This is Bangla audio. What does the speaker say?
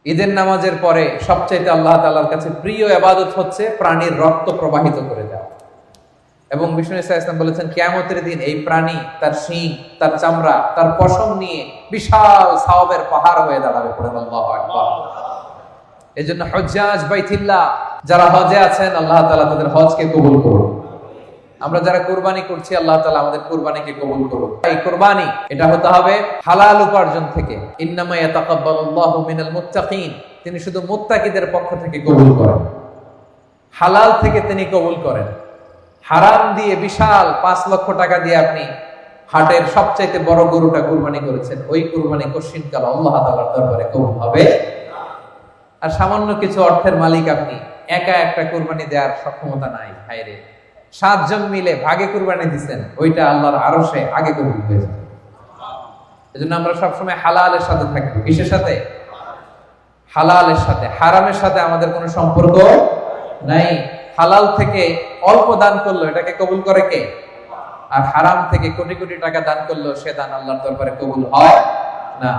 ঈদের নামাজের পরে সবচাইতে আল্লাহ তাআলার কাছে প্রিয় ইবাদত হচ্ছে প্রাণীর রক্ত প্রবাহিত করে দেওয়া। এবং বিষ্ণু ইসা ইসলাম বলেছেন কিয়ামতের দিন এই প্রাণী তার শিং, তার চামড়া, তার পশম নিয়ে বিশাল সওয়াবের পাহাড় হয়ে দাঁড়াবে। পড়েন আল্লাহু আকবার। এজন্য হুজ্জাজ বাইতুল্লাহ যারা হজে আছেন, আল্লাহ তাআলা তাদের হজকে কবুল করুন। আমরা যারা কুরবানি করছি, আল্লাহ তাআলা আমাদের কুরবানিকে কবুল করুন। এই কুরবানি এটা হতে হবে হালাল উপার্জন থেকে। ইন্নামা ইয়াতাকাব্বালুল্লাহু মিনাল মুত্তাকিন, তিনি শুধু মুত্তাকিদের পক্ষ থেকে কবুল করেন, হালাল থেকে তিনি কবুল করেন। হারাম দিয়ে বিশাল 5 লক্ষ টাকা দিয়ে আপনি হাটের সবচাইতে বড় গরুটা কুরবানি করেছেন, ওই কুরবানি কশিনকাল আল্লাহ তাআলার দরবারে কবুল হবে। আর সামান্য কিছু অর্থের মালিক আপনি, একা একটা কুরবানি দেওয়ার সক্ষমতা নাই, হায়রে 7 জন মিলে ভাগে কুরবানি দিবেন, ওইটা আল্লাহর আরশে আগে কবুল হয়ে যাবে। এজন্য আমরা সবসময় হালালের সাথে থাকবো। কিসের সাথে? হালালের সাথে। হারামের সাথে আমাদের কোনো সম্পর্ক নাই। হালাল থেকে অল্প দান করলো এটাকে কবুল করে কে? আর হারাম থেকে কোটি কোটি টাকা দান করলো সে দান আল্লাহর দরবারে কবুল হয় না।